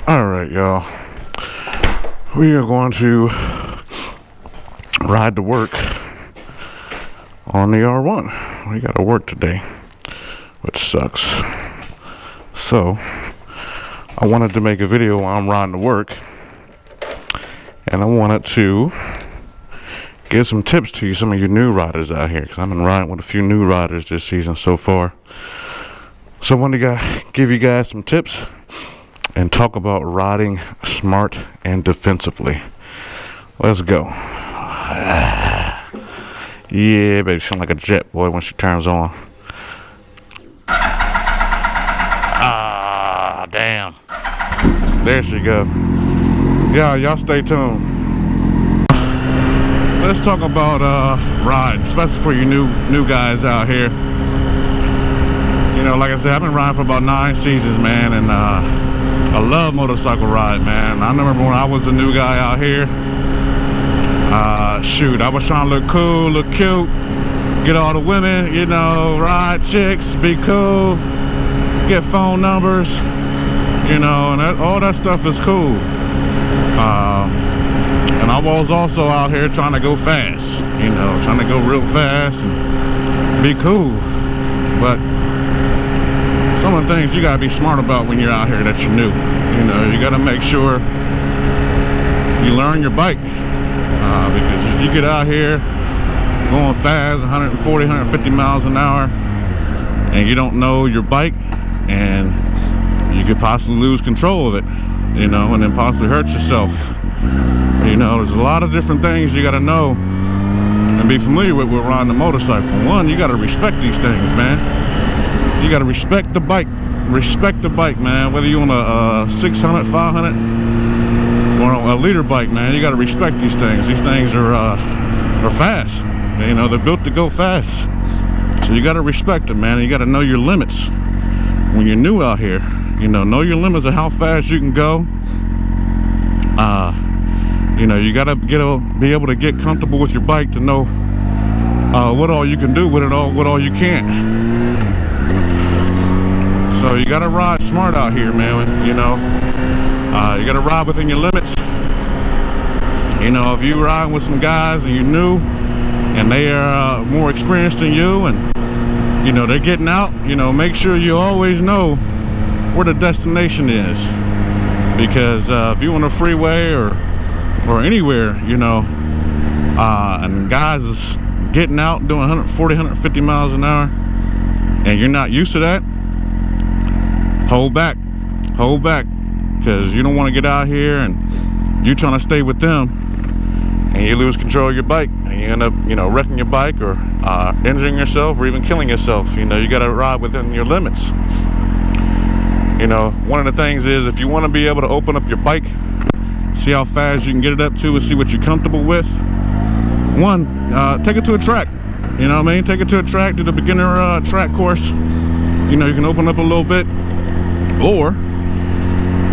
Alright, y'all. We are going to ride to work on the R1. We gotta work today, which sucks. So, I wanted to make a video while I'm riding to work, and I wanted to give some tips to you, some of you new riders out here, because I've been riding with a few new riders this season so far. So I wanted to give you guys some tips and talk about riding smart and defensively. Let's go. Yeah, baby, sound like a jet, boy, when she turns on. Ah, damn. There she go. Yeah, y'all stay tuned. Let's talk about riding, especially for you new guys out here. You know, like I said, I've been riding for about 9 seasons, man, and I love motorcycle riding, man. I remember when I was a new guy out here, shoot, I was trying to look cool, look cute, get all the women, you know, ride chicks, be cool, get phone numbers, you know, and all that stuff is cool. And I was also out here trying to go fast, you know, trying to go real fast and be cool. But some of the things you gotta be smart about when you're out here that you're new. You know, you gotta make sure you learn your bike. Because if you get out here going fast, 140, 150 miles an hour, and you don't know your bike, and you could possibly lose control of it, you know, and then possibly hurt yourself. You know, there's a lot of different things you gotta know and be familiar with riding a motorcycle. One, you gotta respect these things, man. You gotta respect the bike. Respect the bike, man. Whether you on a 600, 500, or a liter bike, man, you gotta respect these things. These things are fast. You know, they're built to go fast. So you gotta respect them, man. You gotta know your limits when you're new out here. You know your limits of how fast you can go. You know, you gotta be able to get comfortable with your bike to know what all you can do with it, what all you can't. So you gotta ride smart out here, man. You know, you gotta ride within your limits. You know, if you riding with some guys and you're new and they are more experienced than you, and you know they're getting out, you know, make sure you always know where the destination is. Because if you on a freeway or anywhere, you know, and guys is getting out doing 140, 150 miles an hour, and you're not used to that, hold back, because you don't want to get out here and you're trying to stay with them and you lose control of your bike and you end up, you know, wrecking your bike or injuring yourself or even killing yourself. You know, you got to ride within your limits. You know, one of the things is if you want to be able to open up your bike, see how fast you can get it up to and see what you're comfortable with. One, take it to a track. You know what I mean? Take it to a track, do the beginner track course. You know, you can open up a little bit. Or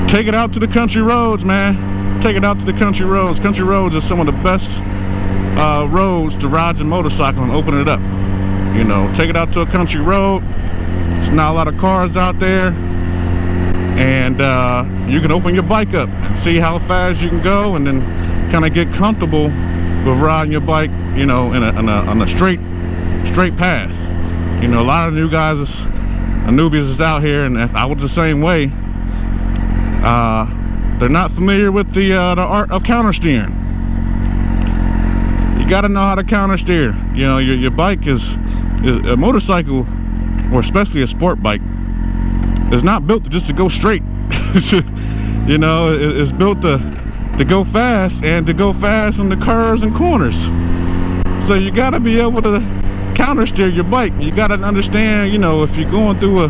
take it out to the country roads, man. Take it out to the country roads. Country roads are some of the best roads to ride your motorcycle and open it up. You know, take it out to a country road. There's not a lot of cars out there, and you can open your bike up and see how fast you can go, and then kind of get comfortable with riding your bike, you know, on a straight path. You know, a lot of new guys Newbies is out here, and I was the same way. They're not familiar with the art of counter steering. You got to know how to counter steer. You know, your bike is a motorcycle, or especially a sport bike, is not built just to go straight. You know, it's built to go fast, and to go fast in the curves and corners. So you got to be able to counter steer your bike. You got to understand, you know, if you're going through a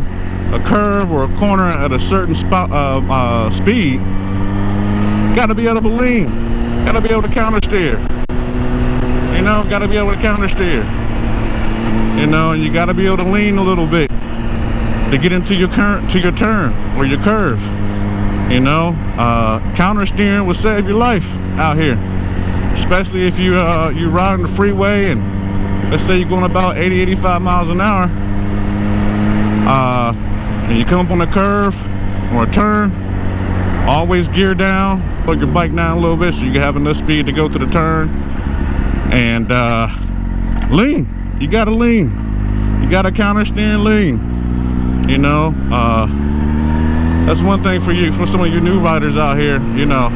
curve or a corner at a certain speed, you got to be able to lean, got to be able to counter steer. You know, got to be able to counter steer. You know, and you got to be able to lean a little bit to get into your turn or your curve. You know, counter steering will save your life out here, especially if you ride on the freeway and let's say you're going about 80, 85 miles an hour, and you come up on a curve or a turn, Always gear down, put your bike down a little bit so you can have enough speed to go to the turn. And lean. You gotta lean. You gotta counter steer and lean. You know, that's one thing for you, for some of you new riders out here. You know,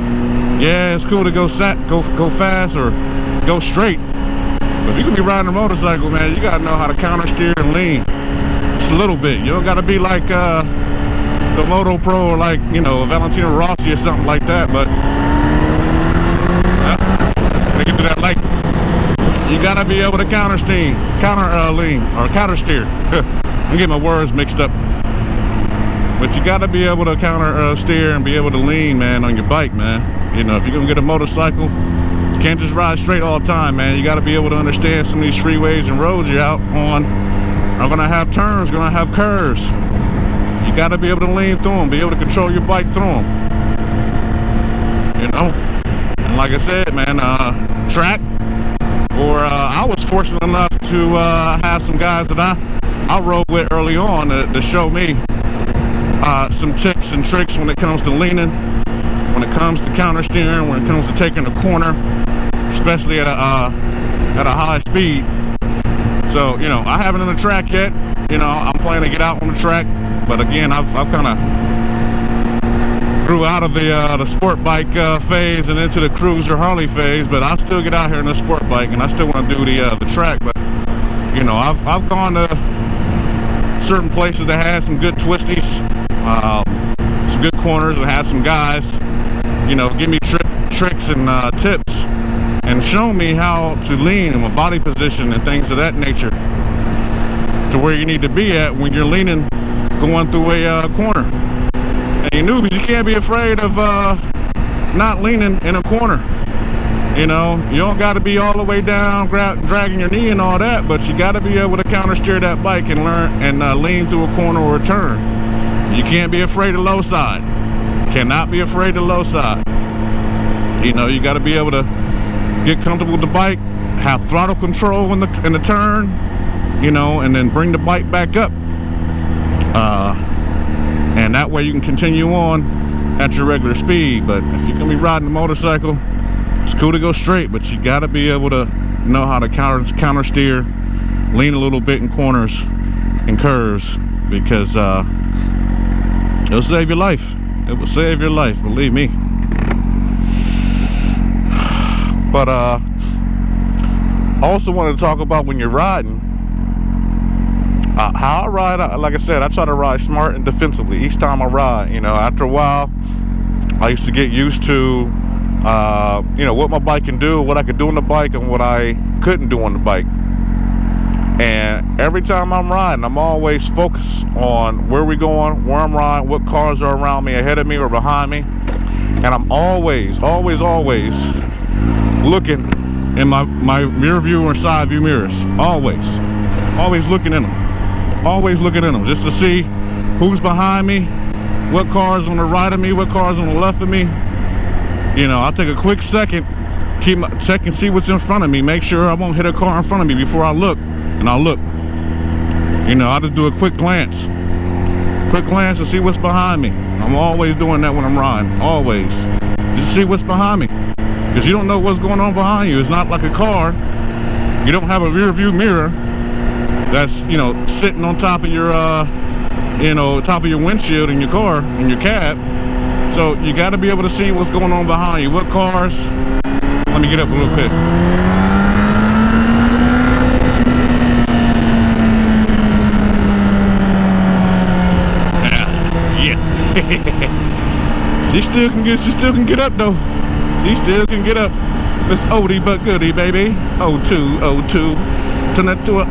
yeah, it's cool to go fast or go straight. But if you can be riding a motorcycle, man, you gotta know how to counter steer and lean. Just a little bit. You don't gotta be like the Moto Pro or like, you know, Valentino Rossi or something like that. But they can do that like. You gotta be able to counter lean, or counter steer. I'm getting my words mixed up. But you gotta be able to counter steer and be able to lean, man, on your bike, man. You know, if you're gonna get a motorcycle, you can't just ride straight all the time, man. You gotta be able to understand some of these freeways and roads you're out on are gonna have turns, gonna have curves. You gotta be able to lean through them, be able to control your bike through them. You know? And like I said, man, track. Or I was fortunate enough to have some guys that I rode with early on to show me some tips and tricks when it comes to leaning, when it comes to counter steering, when it comes to taking a corner, especially at a high speed. So, you know, I haven't on the track yet. You know, I'm planning to get out on the track, but again, I've kind of grew out of the sport bike phase and into the cruiser Harley phase, but I still get out here in the sport bike and I still want to do the track. But you know, I've gone to certain places that had some good twisties, some good corners, and had some guys, you know, give me tricks and tips and show me how to lean in my body position and things of that nature to where you need to be at when you're leaning going through a corner. And you newbies, you can't be afraid of not leaning in a corner. You know, you don't got to be all the way down, dragging your knee and all that, but you got to be able to counter steer that bike and learn and lean through a corner or a turn. You can't be afraid of low side. Cannot be afraid of low side. You know, you got to be able to get comfortable with the bike, have throttle control in the turn, you know, and then bring the bike back up. And that way you can continue on at your regular speed. But if you're gonna be riding a motorcycle, it's cool to go straight, but you gotta be able to know how to counter steer, lean a little bit in corners and curves, because it'll save your life. It will save your life, believe me. But I also wanted to talk about when you're riding, how I ride. Like I said, I try to ride smart and defensively each time I ride. You know, after a while, I used to get used to, you know, what my bike can do, what I could do on the bike, and what I couldn't do on the bike. And every time I'm riding, I'm always focused on where we're going, where I'm riding, what cars are around me, ahead of me or behind me. And I'm always looking in my rear view or side view mirrors. Always looking in them. Always looking in them just to see who's behind me, what car's on the right of me, what car's on the left of me. You know, I'll take a quick second, check and see what's in front of me, make sure I won't hit a car in front of me before I look. And I'll look. You know, I'll just do a quick glance to see what's behind me. I'm always doing that when I'm riding, always. Just see what's behind me, because you don't know what's going on behind you. It's not like a car. You don't have a rear view mirror that's, you know, sitting on top of your you know, top of your windshield in your car, in your cab. So you got to be able to see what's going on behind you, what cars. Let me get up a little bit. She still can get up though. She still can get up. It's oldie but goodie, baby. 02. Turn that to a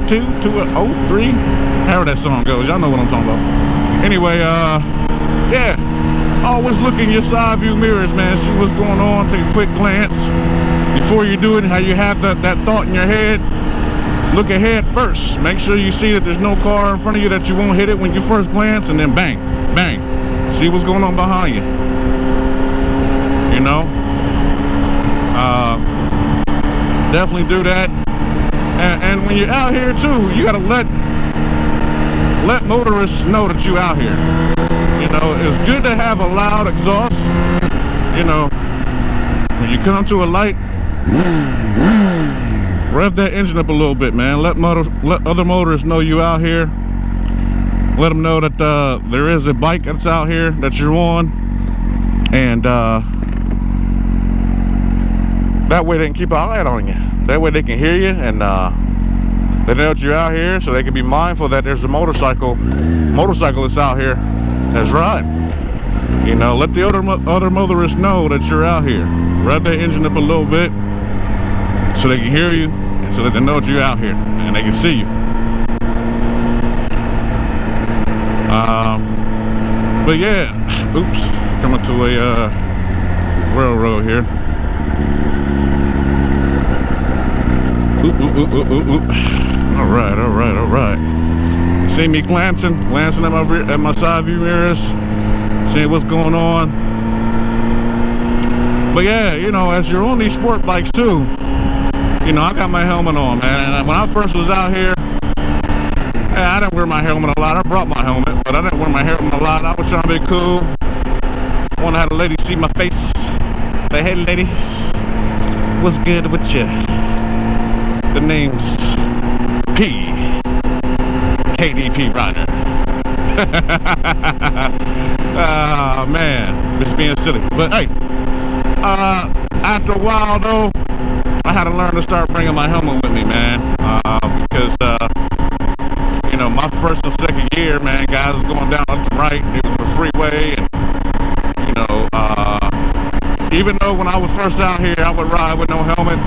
02 to a 03. However that song goes, y'all know what I'm talking about. Anyway, yeah, always look in your side view mirrors, man. See what's going on. Take a quick glance before you do it. How you have that thought in your head. Look ahead first. Make sure you see that there's no car in front of you, that you won't hit it when you first glance, and then bang, bang. See what's going on behind you. You know, definitely do that. And when you're out here too, you gotta let motorists know that you're out here. You know, it's good to have a loud exhaust. You know, when you come to a light, rev that engine up a little bit, man. Let other motorists know you out here. Let them know that there is a bike that's out here that you're on, and that way they can keep an eye on you. That way they can hear you, and they know that you're out here, so they can be mindful that there's a motorcyclist out here that's riding. You know, let the other motorists know that you're out here. Rev that engine up a little bit so they can hear you, and so that they know that you're out here and they can see you. But yeah, oops, coming to a railroad here. All right. See me glancing at my side view mirrors, seeing what's going on. But yeah, you know, as you're on these sport bikes too, you know, I got my helmet on, man. And when I first was out here, I didn't wear my helmet a lot. I brought my helmet, but I didn't wear my helmet a lot. I was trying to be cool. I want to have a lady see my face. Say, hey ladies, what's good with you? The name's KDP Roger. Oh man, just being silly. But hey, after a while though, I had to learn to start bringing my helmet with me, man, because you know, my first and second year, man, guys was going down left and right. It was a freeway, and you know, even though when I was first out here, I would ride with no helmet,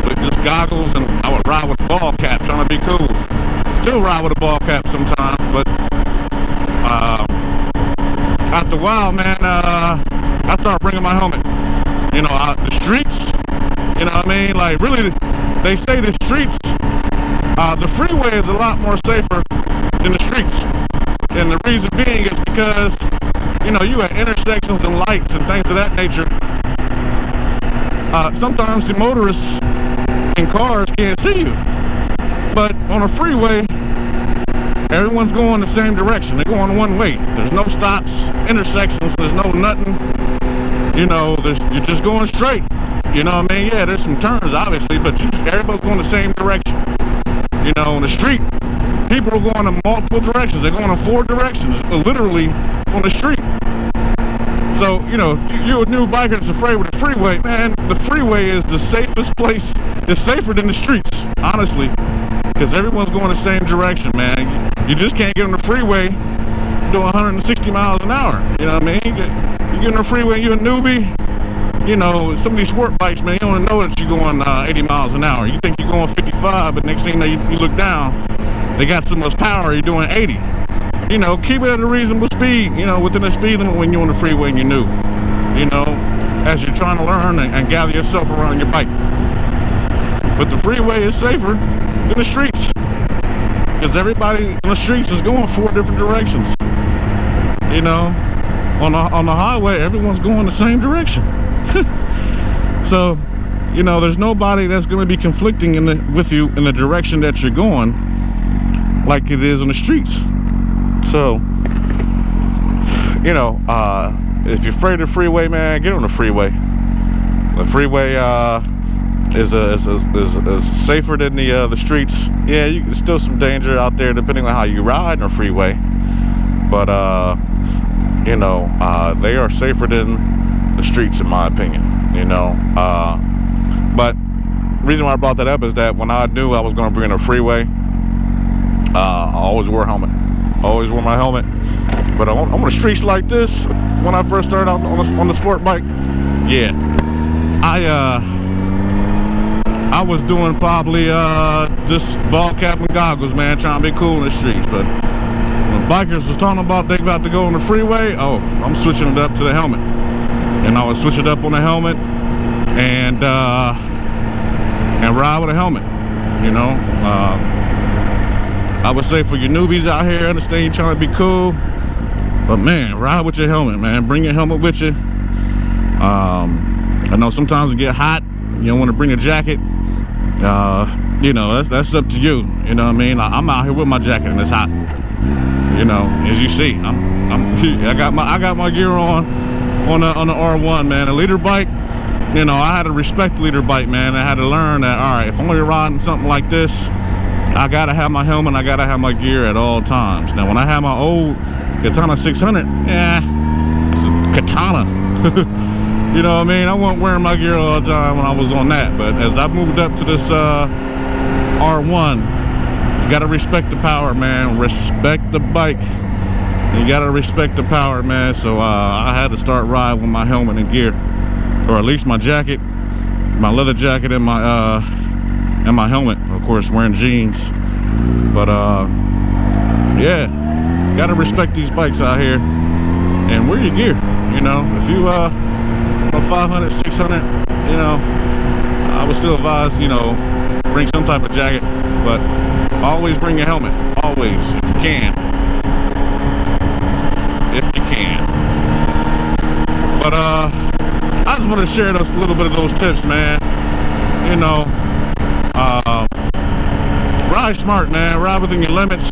with just goggles, and I would ride with a ball cap, trying to be cool. Still ride with a ball cap sometimes, but after a while, man, I started bringing my helmet. You know, the streets, you know what I mean? Like, really, they say the streets, the freeway is a lot more safer than the streets. And the reason being is because, you know, you at intersections and lights and things of that nature. Sometimes the motorists in cars can't see you. But on a freeway, everyone's going the same direction. They're going one way. There's no stops, intersections, there's no nothing. You know, you're just going straight. You know what I mean? Yeah, there's some turns, obviously, but everybody's going the same direction. You know, on the street, people are going in multiple directions. They're going in 4 directions, literally, on the street. So, you know, you're a new biker that's afraid with the freeway. Man, the freeway is the safest place. It's safer than the streets, honestly, because everyone's going the same direction, man. You just can't get on the freeway doing 160 miles an hour. You know what I mean? You get on the freeway, you're a newbie. You know, some of these sport bikes, man, you don't know that you're going 80 miles an hour. You think you're going 55, but next thing you know, you look down, they got so much power, you're doing 80. You know, keep it at a reasonable speed, you know, within the speed limit when you're on the freeway and you're new. You know, as you're trying to learn and gather yourself around your bike. But the freeway is safer than the streets, because everybody on the streets is going 4 different directions. You know, on the highway, everyone's going the same direction. So, you know, there's nobody that's going to be conflicting with you in the direction that you're going like it is on the streets. So, you know, if you're afraid of the freeway, man, get on the freeway. The freeway is safer than the streets. Yeah, there's still some danger out there depending on how you ride on the freeway, but you know, they are safer than the streets, in my opinion. You know, but the reason why I brought that up is that when I knew I was going to bring in a freeway, I always wore a helmet. Always wore my helmet. But on the streets like this, when I first started out on the sport bike, yeah, I was doing probably just ball cap and goggles, man, trying to be cool in the streets. But when bikers was talking about they about to go on the freeway, oh, I'm switching it up to the helmet. And I would switch it up on the helmet and ride with a helmet. You know, I would say for your newbies out here, understand you're trying to be cool, but man, ride with your helmet, man. Bring your helmet with you. I know sometimes it get hot. You don't want to bring a jacket. You know, that's up to you. You know what I mean? I'm out here with my jacket and it's hot. You You know, as you see, I got my gear on the R1, man. A leader bike, you know, I had to respect the leader bike, man. I had to learn that, all right, if I'm gonna be riding something like this, I gotta have my helmet, I gotta have my gear at all times. Now, when I had my old Katana 600, it's a Katana. You know what I mean? I wasn't wearing my gear all the time when I was on that. But as I moved up to this R1, you gotta respect the power, man. Respect the bike. You gotta respect the power, man. So I had to start riding with my helmet and gear, or at least my jacket, my leather jacket, and my helmet. Of course, wearing jeans. But yeah, gotta respect these bikes out here and wear your gear. You know, if you 500, 600, you know, I would still advise, you know, bring some type of jacket, but always bring your helmet, always, if you can. If you can. But I just want to share a little bit of those tips, man. You know, ride smart, man. Ride within your limits.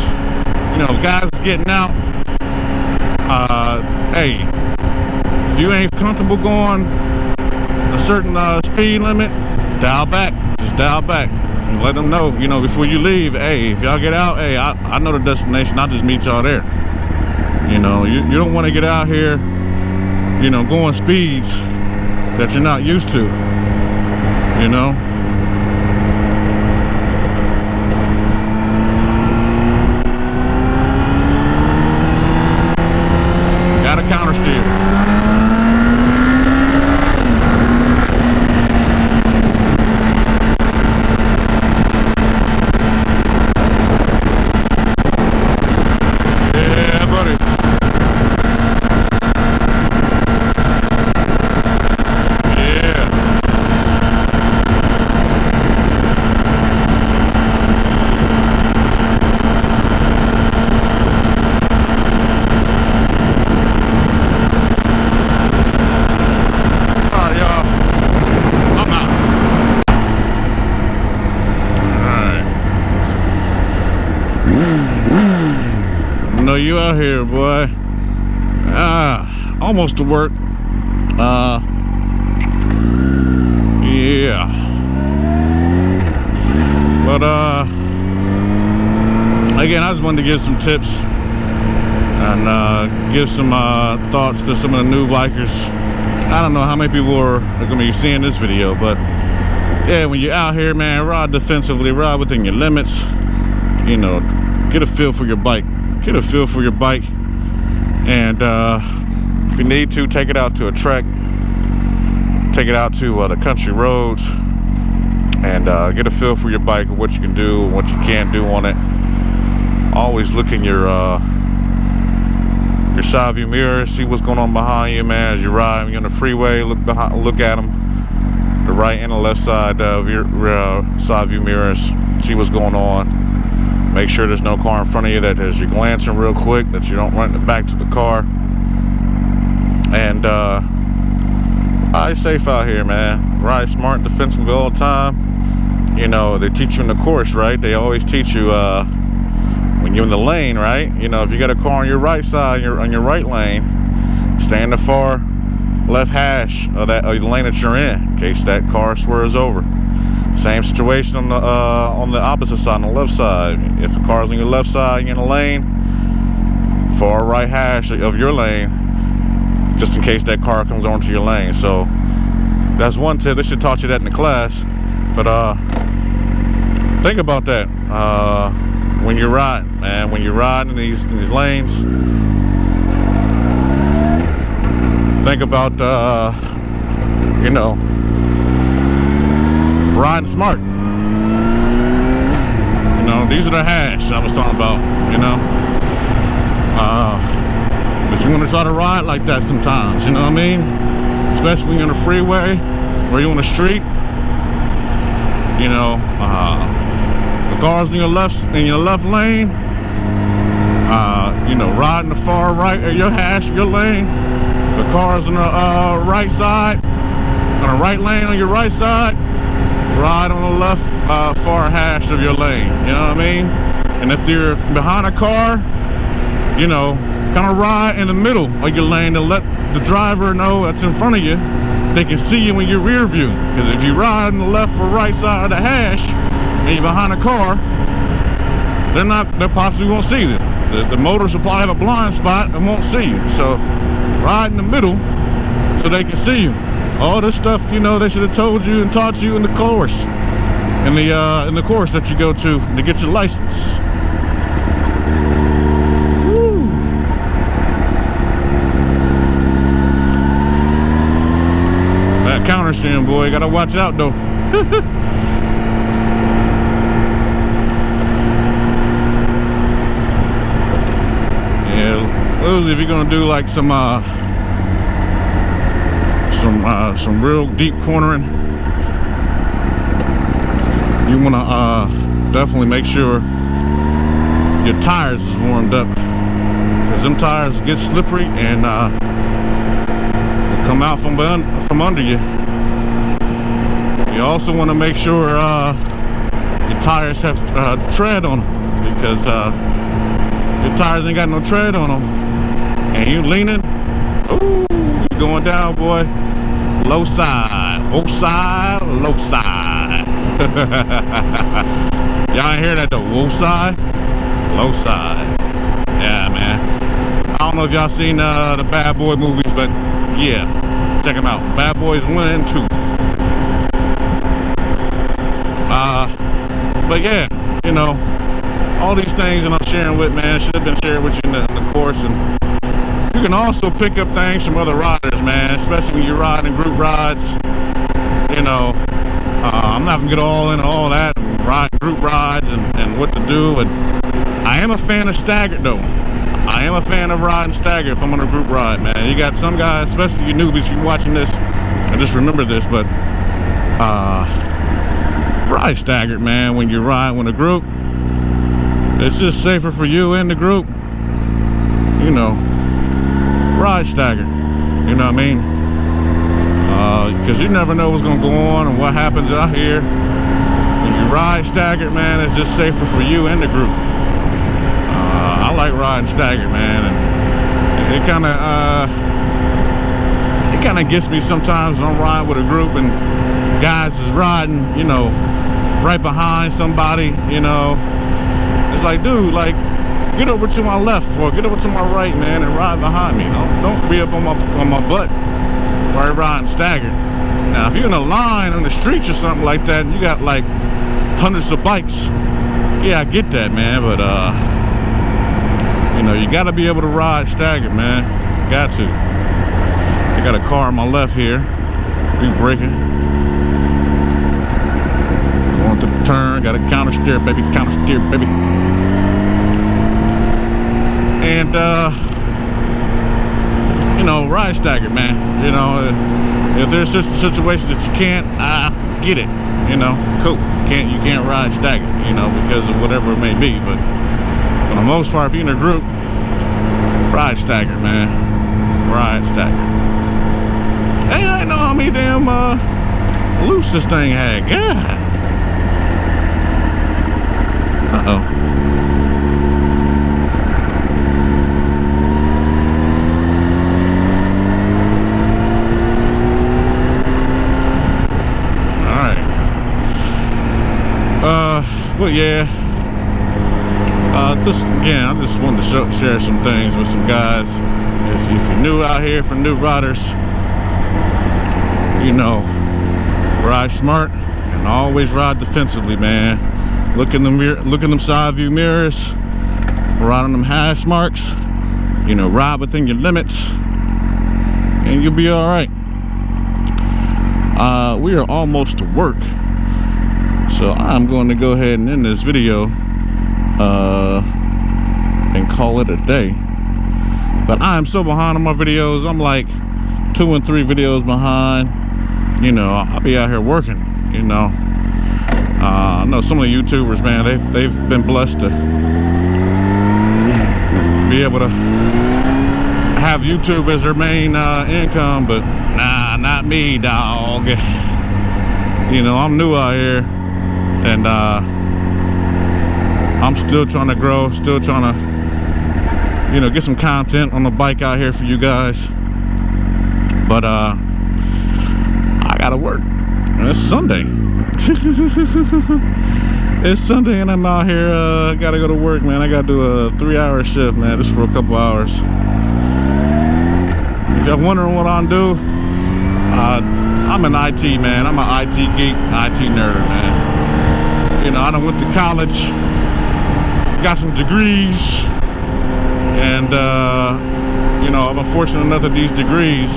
You know, guys getting out. Hey, if you ain't comfortable going a certain speed limit, dial back. Just dial back. And let them know, you know, before you leave, hey, if y'all get out, hey, I know the destination. I'll just meet y'all there. You know, you don't want to get out here, you know, going speeds that you're not used to, you know. Gotta counter steer. You out here, boy. Almost to work. Yeah. But again, I just wanted to give some tips and give some thoughts to some of the new bikers. I don't know how many people are going to be seeing this video, but yeah, when you're out here, man, ride defensively, ride within your limits. You know, get a feel for your bike. Get a feel for your bike, and if you need to, take it out to a trek, take it out to the country roads, and get a feel for your bike and what you can do and what you can't do on it. Always look in your side view mirror, see what's going on behind you, man. As you ride, when you're on the freeway, look behind, look at them, the right and the left side of your side view mirrors, see what's going on. Make sure there's no car in front of you, that as you're glancing real quick, that you don't run it back to the car. And ride safe out here, man. Ride smart and defensively all the time. You know, they teach you in the course, right? They always teach you when you're in the lane, right? You know, if you got a car on your right side, on your right lane, stay in the far left hash of the lane that you're in case that car swerves over. Same situation on the opposite side, on the left side. If the car's on your left side, you're in the lane, far right hash of your lane, just in case that car comes onto your lane. So that's one tip. They should taught you that in the class. But think about that when you're riding, man. When you're riding in these lanes, think about you know, riding smart. You know, these are the hash I was talking about, you know. But you want to try to ride like that sometimes, you know what I mean? Especially when you're on the freeway or you're on the street. You know, the cars in your left lane, you know, riding the far right of your hash, your lane. The cars on the right side, on the right lane on your right side, ride on the left far hash of your lane, you know what I mean? And if you're behind a car, you know, kind of ride in the middle of your lane to let the driver know that's in front of you. They can see you in your rear view. Because if you ride on the left or right side of the hash and you're behind a car, they possibly won't see you. The motors will probably have a blind spot and won't see you. So ride in the middle so they can see you. All this stuff, you know, they should have told you and taught you in the course, in the course that you go to get your license. Woo. That counter steering, boy, you gotta watch out though. If you're gonna do like some real deep cornering, you wanna definitely make sure your tires is warmed up, because them tires get slippery and come out from under you. You also want to make sure your tires have tread on them, because your tires ain't got no tread on them, and you leaning, ooh, you going down, boy. Low side, low side, low side. Y'all ain't hear that though? Low side, low side. Yeah, man. I don't know if y'all seen the Bad Boy movies, but yeah, check them out. Bad Boys 1 and 2. But yeah, you know, all these things that I'm sharing with, man, should have been shared with you in the course. And you can also pick up things from other riders, man, especially when you're riding group rides. You know, I'm not gonna get all into all that, ride group rides and what to do. And I am a fan of staggered though. I am a fan of riding staggered if I'm on a group ride, man. You got some guys, especially you newbies, you watching this, and just remember this, but ride staggered, man, when you ride with a group. It's just safer for you and the group. You know, ride staggered. You know what I mean? Because you never know what's gonna go on and what happens out here. When you ride staggered, man, it's just safer for you and the group. I like riding staggered, man, and it kind of gets me sometimes when I'm riding with a group and guys is riding, you know, right behind somebody. You know, it's like, dude, like, get over to my left or get over to my right, man, and ride behind me. Don't be up on my butt while you're riding staggered. Now, if you're in a line on the streets or something like that, and you got like hundreds of bikes, yeah, I get that, man. But you know, you got to be able to ride staggered, man. You got to. I got a car on my left here. We braking. Going to the turn. Got a counter steer, baby. Counter steer, baby. And you know, ride staggered, man. You know, if there's situations that you can't, get it. You know, cool. You can't ride staggered. You know, because of whatever it may be. But for the most part, if you're in a group, ride staggered, man. Ride staggered. Hey, I know how many damn loops this thing had. God. Uh-oh. Well, yeah. Just again, I just wanted to share some things with some guys. If you're new out here, for new riders, you know, ride smart and always ride defensively, man. Look in the mirror, look in them side view mirrors, ride on them hash marks. You know, ride within your limits, and you'll be all right. We are almost to work. So I'm going to go ahead and end this video and call it a day. But I am so behind on my videos. I'm like 2 and 3 videos behind. You know, I'll be out here working, you know. I know some of the YouTubers, man, they've been blessed to be able to have YouTube as their main income, but nah, not me, dog. You know, I'm new out here. And I'm still trying to grow, still trying to you know, get some content on the bike out here for you guys. But I gotta work. And it's Sunday. It's Sunday and I'm out here. Gotta go to work, man. I gotta do a 3-hour shift, man, just for a couple hours. If y'all wondering what I do, I'm an IT man. I'm an IT geek, IT nerd, man. You know, I done went to college, got some degrees, and you know, I've been fortunate enough that these degrees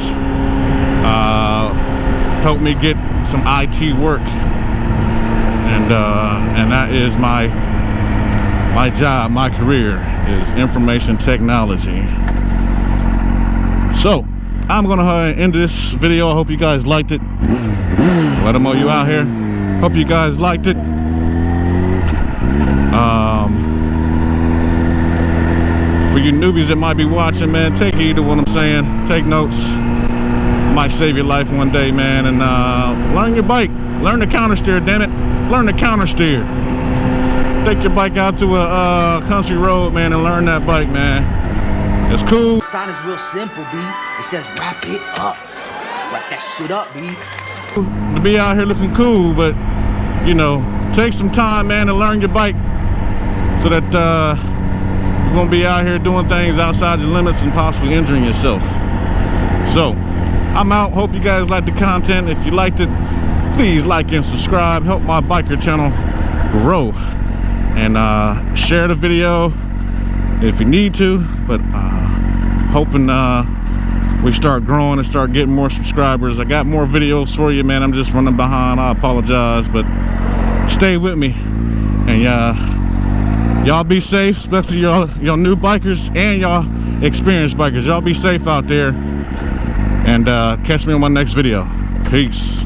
helped me get some IT work, and that is my job, my career is information technology. So I'm gonna end this video. I hope you guys liked it. Let them know you out here. Hope you guys liked it. For you newbies that might be watching, man, take heed to what I'm saying. Take notes. Might save your life one day, man. And learn your bike. Learn to counter steer, damn it. Learn to counter steer. Take your bike out to a country road, man, and learn that bike, man. It's cool. The sign is real simple, B. It says wrap it up. Wrap that shit up, B. To be out here looking cool, but you know, take some time, man, to learn your bike, so that you're gonna be out here doing things outside your limits and possibly injuring yourself. So I'm out. Hope you guys liked the content. If you liked it, please like and subscribe. Help my biker channel grow, and share the video if you need to. But hoping we start growing and start getting more subscribers. I got more videos for you, man. I'm just running behind. I apologize, but stay with me. And y'all be safe, especially y'all new bikers and y'all experienced bikers. Y'all be safe out there, and catch me on my next video. Peace.